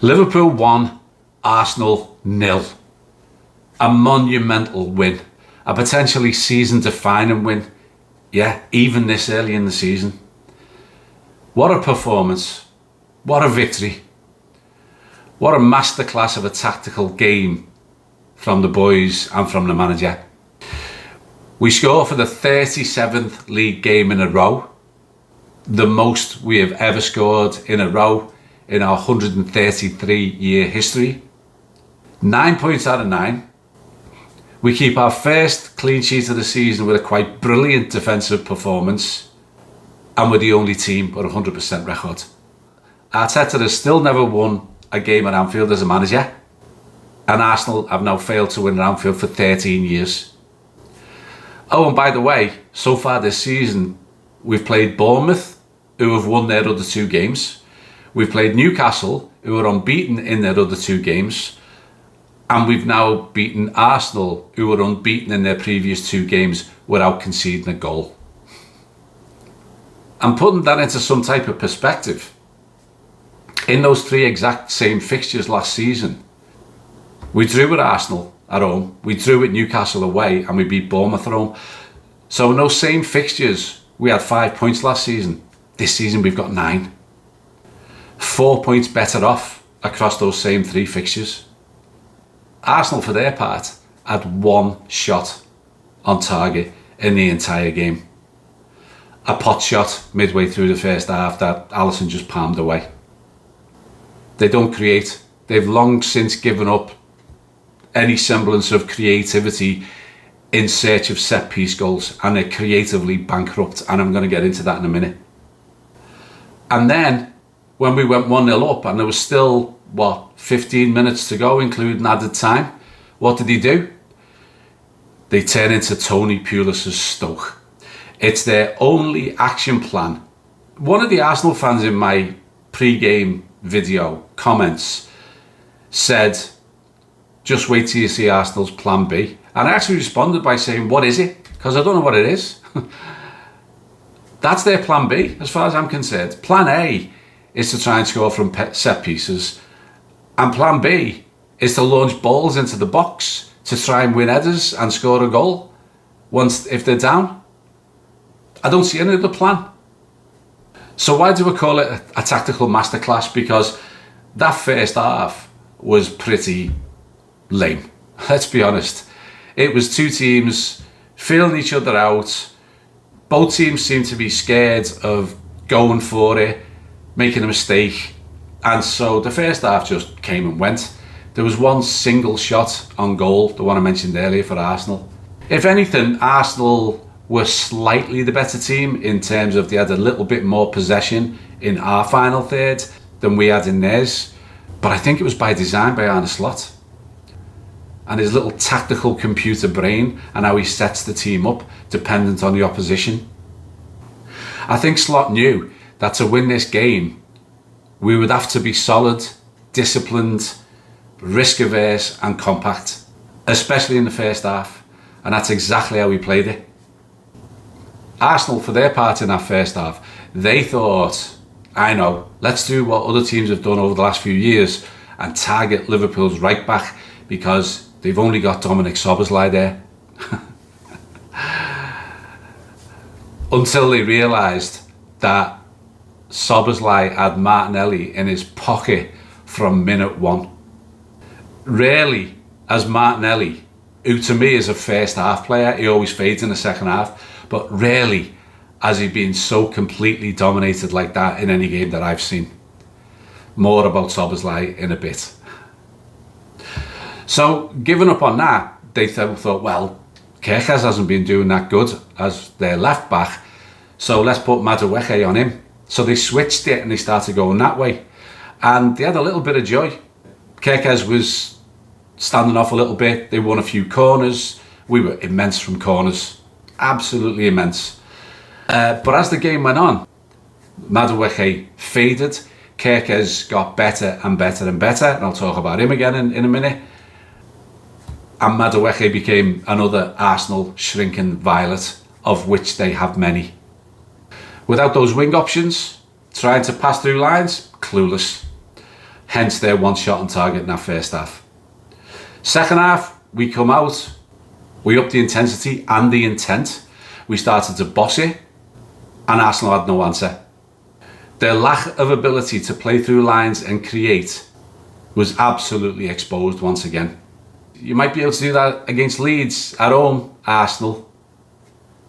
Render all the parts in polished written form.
Liverpool 1, Arsenal 0. A monumental win. A potentially season-defining win. Yeah, even this early in the season. What a performance. What a victory. What a masterclass of a tactical game from the boys and from the manager. We score for the 37th league game in a row. The most we have ever scored in a row in our 133-year history. 9 points out of 9. We keep our first clean sheet of the season with a quite brilliant defensive performance. And we're the only team with a 100% record. Arteta has still never won a game at Anfield as a manager. And Arsenal have now failed to win at Anfield for 13 years. Oh, and by the way, so far this season, we've played Bournemouth, who have won their other 2 games. We've played Newcastle, who are unbeaten in their other 2 games. And we've now beaten Arsenal, who were unbeaten in their previous 2 games without conceding a goal. And putting that into some type of perspective, in those 3 exact same fixtures last season, we drew with Arsenal at home, we drew with Newcastle away, and we beat Bournemouth at home. So in those same fixtures, we had 5 points last season. This season we've got 9. 4 points better off across those same 3 fixtures. Arsenal, for their part, had 1 shot on target in the entire game. A pot shot midway through the first half that Alisson just palmed away. They don't create. They've long since given up any semblance of creativity in search of set-piece goals, and they're creatively bankrupt, and I'm going to get into that in a minute. And then, when we went 1-0 up, and there was still, 15 minutes to go, including added time, what did he do? They turn into Tony Pulis's Stoke. It's their only action plan. One of the Arsenal fans in my pre-game video comments said, just wait till you see Arsenal's plan B. And I actually responded by saying, what is it? Because I don't know what it is. That's their plan B, as far as I'm concerned. Plan A is to try and score from set pieces. And plan B is to launch balls into the box to try and win headers and score a goal if they're down. I don't see any other plan. So why do we call it a tactical masterclass? Because that first half was pretty lame. Let's be honest. It was 2 teams feeling each other out. Both teams seemed to be scared of going for it, making a mistake. And so the first half just came and went. There was 1 single shot on goal, the one I mentioned earlier for Arsenal. If anything, Arsenal were slightly the better team in terms of they had a little bit more possession in our final third than we had in theirs. But I think it was by design by Arne Slot and his little tactical computer brain and how he sets the team up dependent on the opposition. I think Slot knew that to win this game, we would have to be solid, disciplined, risk-averse and compact, especially in the first half. And that's exactly how we played it. Arsenal, for their part in that first half, they thought, I know, let's do what other teams have done over the last few years and target Liverpool's right back because they've only got Dominik Szoboszlai there. Until they realised that Szoboszlai had Martinelli in his pocket from minute 1. Rarely has Martinelli, who to me is a first half player, he always fades in the second half, but rarely has he been so completely dominated like that in any game that I've seen. More about Szoboszlai in a bit. So, giving up on that, they thought, well, Kerkez hasn't been doing that good as their left back, so let's put Madueke on him. So they switched it and they started going that way. And they had a little bit of joy. Kerkez was standing off a little bit. They won a few corners. We were immense from corners. Absolutely immense. But as the game went on, Madueke faded. Kerkez got better and better and better. And I'll talk about him again in a minute. And Madueke became another Arsenal shrinking violet, of which they have many. Without those wing options, trying to pass through lines, clueless. hence their one shot on target in that first half. Second half, we come out, we upped the intensity and the intent. We started to boss it, and Arsenal had no answer. Their lack of ability to play through lines and create was absolutely exposed once again. You might be able to do that against Leeds at home, Arsenal,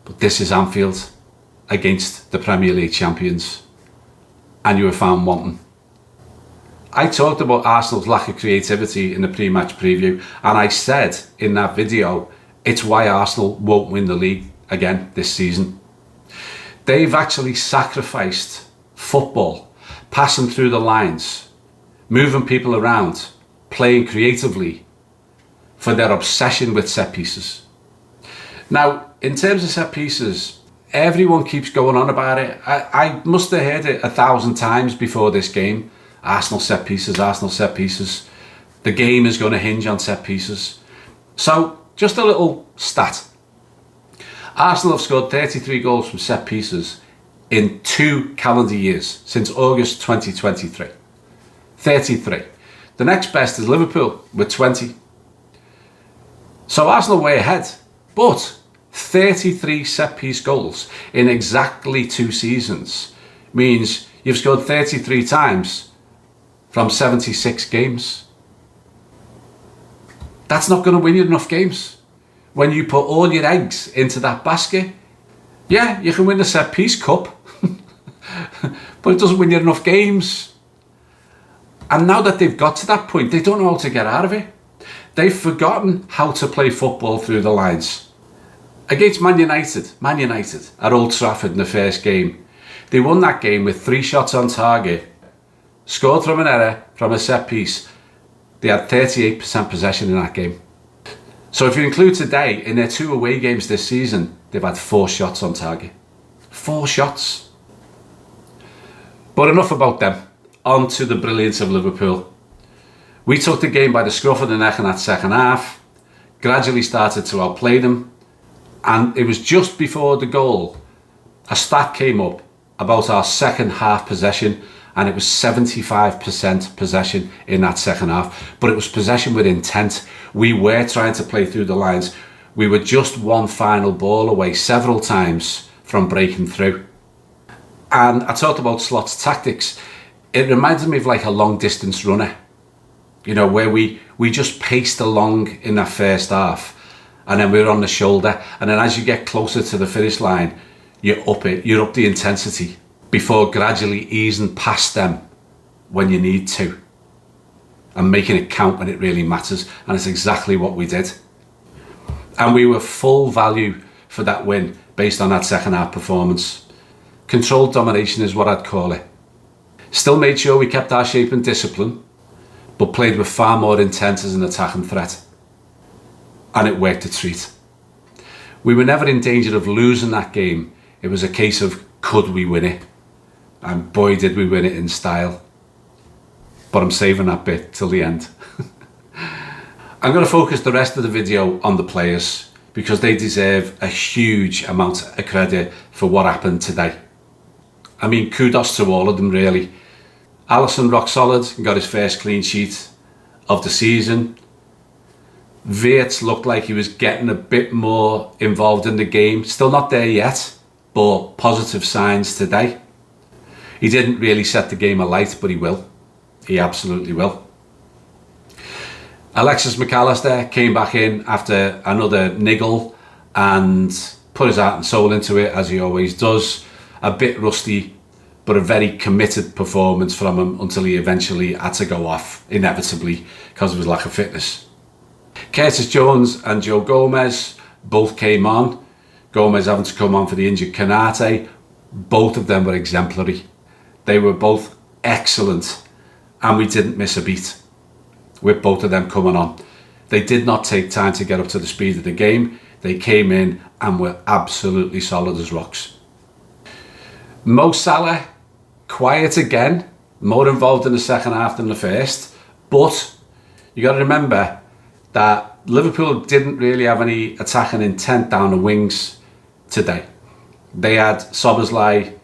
but this is Anfield against the Premier League champions, and you were found wanting. I talked about Arsenal's lack of creativity in the pre-match preview, and I said in that video, it's why Arsenal won't win the league again this season. They've actually sacrificed football, passing through the lines, moving people around, playing creatively, for their obsession with set pieces. Now, in terms of set pieces, everyone keeps going on about it. I must have heard it 1,000 times before this game. Arsenal set pieces, Arsenal set pieces. The game is going to hinge on set pieces. So, just a little stat. Arsenal have scored 33 goals from set pieces in 2 calendar years, since August 2023. 33. The next best is Liverpool with 20. So Arsenal way ahead, but 33 set-piece goals in exactly 2 seasons means you've scored 33 times from 76 games. That's not going to win you enough games. When you put all your eggs into that basket, yeah, you can win the set-piece cup, but it doesn't win you enough games. And now that they've got to that point, they don't know how to get out of it. They've forgotten how to play football through the lines. Against Man United at Old Trafford in the first game, they won that game with 3 shots on target, scored from an error, from a set piece. They had 38% possession in that game. So if you include today, in their 2 away games this season, they've had 4 shots on target. 4 shots. But enough about them. On to the brilliance of Liverpool. We took the game by the scruff of the neck in that second half, gradually started to outplay them, and it was just before the goal, a stat came up about our second half possession, and it was 75% possession in that second half, but it was possession with intent. We were trying to play through the lines. We were just one final ball away several times from breaking through. And I talked about Slot's tactics. It reminded me of like a long distance runner, you know, where we just paced along in that first half, and then we were on the shoulder, and then as you get closer to the finish line, you're up the intensity before gradually easing past them when you need to and making it count when it really matters. And it's exactly what we did. And we were full value for that win based on that second half performance. Controlled domination is what I'd call it. Still made sure we kept our shape and discipline, but played with far more intent as an attacking threat. And it worked a treat. We were never in danger of losing that game. It was a case of, could we win it? And boy, did we win it in style. But I'm saving that bit till the end. I'm going to focus the rest of the video on the players, because they deserve a huge amount of credit for what happened today. I mean, kudos to all of them, really. Alisson, rock solid, and got his first clean sheet of the season. Wirtz looked like he was getting a bit more involved in the game. Still not there yet, but positive signs today. He didn't really set the game alight, but he will. He absolutely will. Alexis McAllister came back in after another niggle and put his heart and soul into it, as he always does. A bit rusty, but a very committed performance from him until he eventually had to go off, inevitably, because of his lack of fitness. Curtis Jones and Joe Gomez both came on. Gomez having to come on for the injured Kanate. Both of them were exemplary. They were both excellent, and we didn't miss a beat with both of them coming on. They did not take time to get up to the speed of the game. They came in and were absolutely solid as rocks. Mo Salah, quiet again, more involved in the second half than the first, but you got to remember that Liverpool didn't really have any attacking intent down the wings today. They had Szoboszlai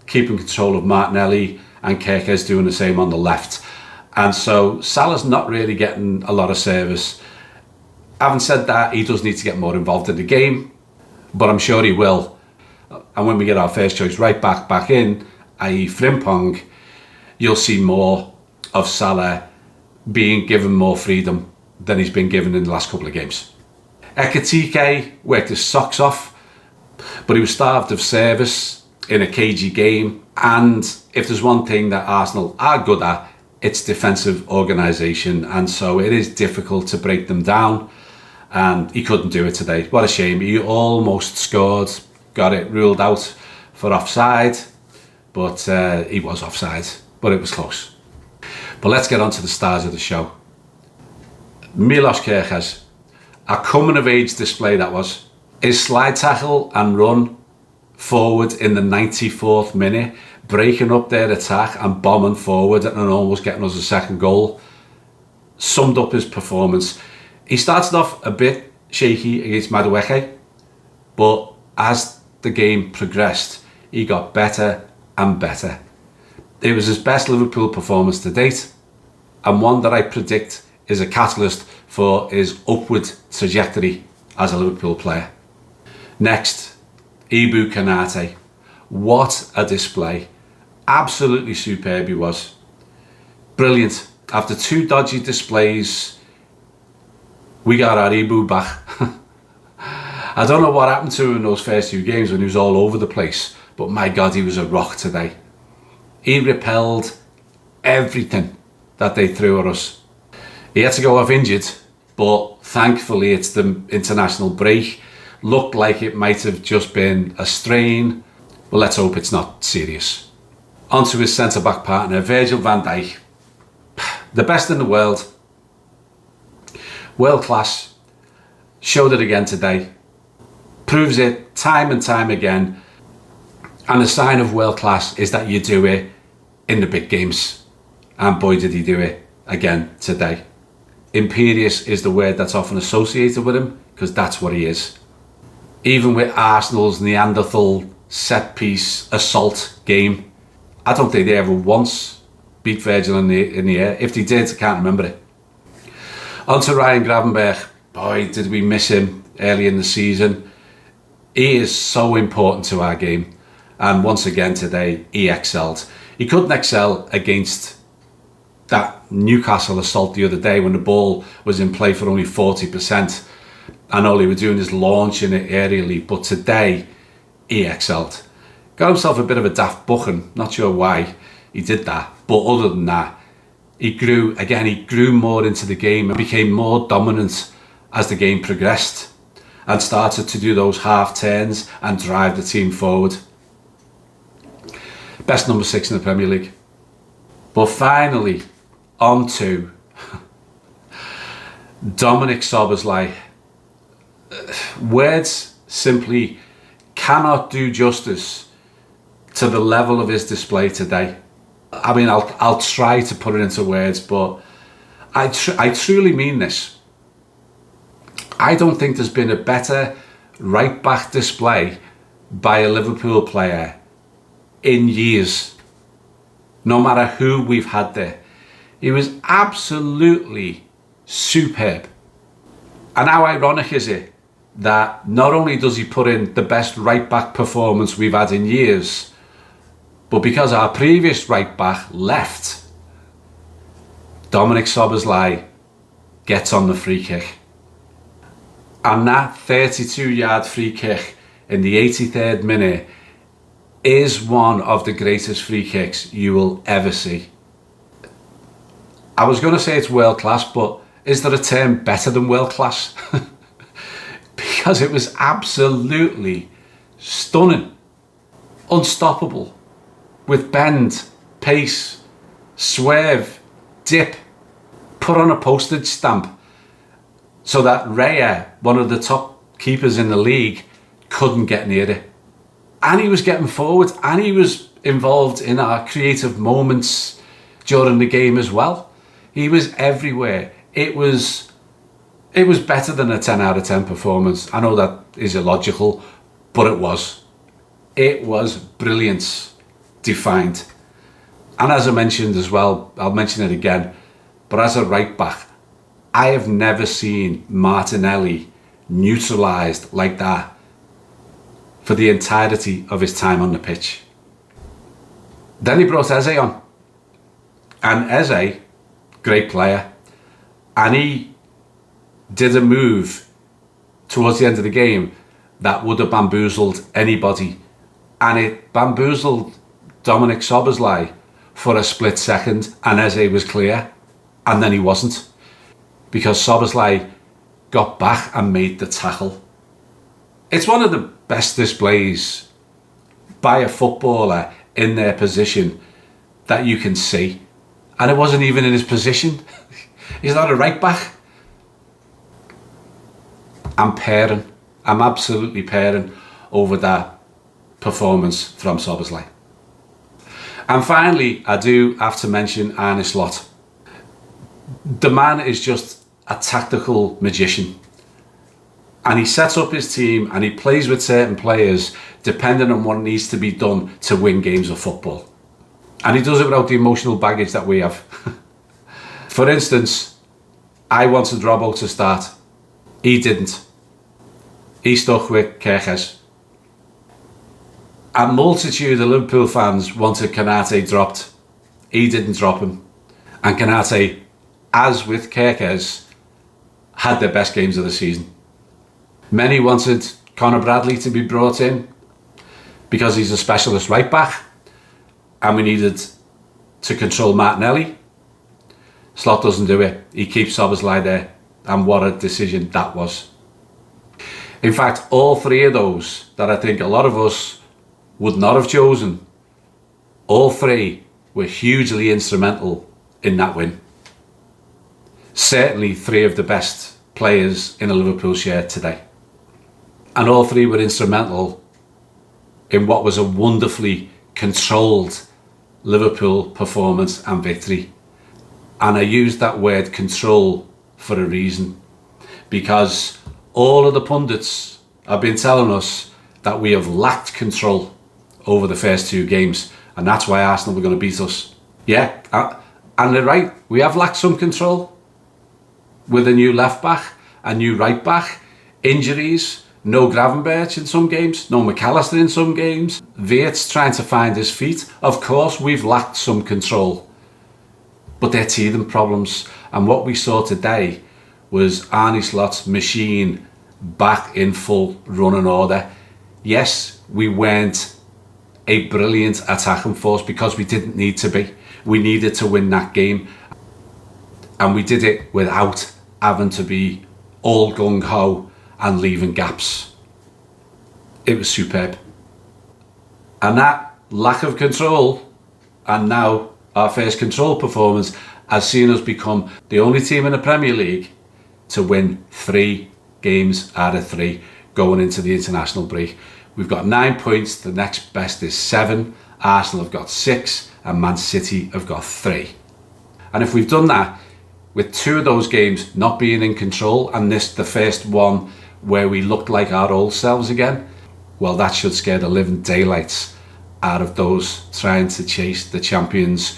keeping control of Martinelli and Kerkez doing the same on the left. And so Salah's not really getting a lot of service. Having said that, he does need to get more involved in the game, but I'm sure he will. And when we get our first choice right back in, i.e. Frimpong, you'll see more of Salah being given more freedom than he's been given in the last couple of games. Ekitike worked his socks off, but he was starved of service in a cagey game. And if there's one thing that Arsenal are good at, it's defensive organisation. And so it is difficult to break them down. And he couldn't do it today. What a shame. He almost scored, got it ruled out for offside, but he was offside, but it was close. But let's get on to the stars of the show. Milos Kerkez, a coming of age display that was. His slide tackle and run forward in the 94th minute, breaking up their attack and bombing forward and almost getting us a second goal, summed up his performance. He started off a bit shaky against Madueke, but as the game progressed, he got better and better. It was his best Liverpool performance to date, and one that I predict is a catalyst for his upward trajectory as a Liverpool player. Next, Ibou Konate. What a display. Absolutely superb he was. Brilliant. After two dodgy displays, we got our Ibou back. I don't know what happened to him in those first two games when he was all over the place, but my God, he was a rock today. He repelled everything that they threw at us. He had to go off injured, but thankfully it's the international break. Looked like it might have just been a strain, but let's hope it's not serious. On to his centre-back partner, Virgil van Dijk. The best in the world. World class. Showed it again today. Proves it time and time again. And a sign of world class is that you do it in the big games. And boy did he do it again today. Imperious is the word that's often associated with him, because that's what he is. Even with Arsenal's Neanderthal set-piece assault game, I don't think they ever once beat Virgil in the air. If they did, I can't remember it. On to Ryan Gravenberch. Boy, did we miss him early in the season. He is so important to our game. And once again today, he excelled. He couldn't excel against that Newcastle assault the other day when the ball was in play for only 40%. And all he was doing is launching it aerially. But today, he excelled. Got himself a bit of a daft bucking. Not sure why he did that. But other than that, he grew more into the game and became more dominant as the game progressed and started to do those half turns and drive the team forward. Best number 6 in the Premier League. But finally, on to Dominik Szoboszlai. Words simply cannot do justice to the level of his display today. I mean, I'll try to put it into words, but I truly mean this. I don't think there's been a better right-back display by a Liverpool player in years, no matter who we've had there. He was absolutely superb. And how ironic is it that not only does he put in the best right-back performance we've had in years, but because our previous right-back left, Dominik Szoboszlai gets on the free kick. And that 32-yard free kick in the 83rd minute is one of the greatest free kicks you will ever see. I was going to say it's world class, but is there a term better than world class? Because it was absolutely stunning, unstoppable, with bend, pace, swerve, dip, put on a postage stamp so that Raya, one of the top keepers in the league, couldn't get near it. And he was getting forward and he was involved in our creative moments during the game as well. He was everywhere. It was better than a 10 out of 10 performance. I know that is illogical, but it was. It was brilliance defined. And as I mentioned as well, I'll mention it again, But as a right back, I have never seen Martinelli neutralised like that for the entirety of his time on the pitch. Then he brought Eze on. And Eze, great player, and he did a move towards the end of the game that would have bamboozled anybody. And it bamboozled Dominik Szoboszlai for a split second, and Eze was clear, and then he wasn't. Because Szoboszlai got back and made the tackle. It's one of the best displays by a footballer in their position that you can see. And it wasn't even in his position. He's not a right back. I'm absolutely pairing over that performance from Szoboszlai. And finally, I do have to mention Arne Slot. The man is just a tactical magician. And he sets up his team and he plays with certain players depending on what needs to be done to win games of football. And he does it without the emotional baggage that we have. For instance, I wanted Robbo to start. He didn't. He stuck with Kerkez. A multitude of Liverpool fans wanted Konate dropped. He didn't drop him. And Konate, as with Kerkez, had their best games of the season. Many wanted Conor Bradley to be brought in because he's a specialist right back and we needed to control Martinelli. Slot doesn't do it. He keeps Szoboszlai there, and what a decision that was. In fact, all three of those that I think a lot of us would not have chosen, all three were hugely instrumental in that win. Certainly three of the best players in a Liverpool shirt today. And all three were instrumental in what was a wonderfully controlled Liverpool performance and victory. And I use that word control for a reason, because all of the pundits have been telling us that we have lacked control over the first two games, and that's why Arsenal were going to beat us. Yeah, and they're right, we have lacked some control with a new left back, a new right back, injuries, no Gravenberch in some games, no McAllister in some games, Wirtz trying to find his feet. Of course we've lacked some control, but they're teething problems, and what we saw today was Arne Slot's machine back in full running order. Yes, we weren't a brilliant attacking force because we didn't need to be. We needed to win that game, and we did it without having to be all gung-ho and leaving gaps. It was superb. And that lack of control, and now our first control performance, has seen us become the only team in the Premier League to win 3 games out of 3 going into the international break. We've got 9 points, the next best is 7. Arsenal have got 6 and Man City have got 3. And if we've done that with 2 of those games not being in control, and this the first one where we looked like our old selves again, well, that should scare the living daylights out of those trying to chase the champions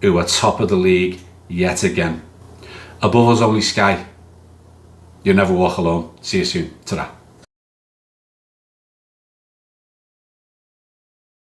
who are top of the league yet again. Above us only sky. You never walk alone. See you soon. Ta-ra.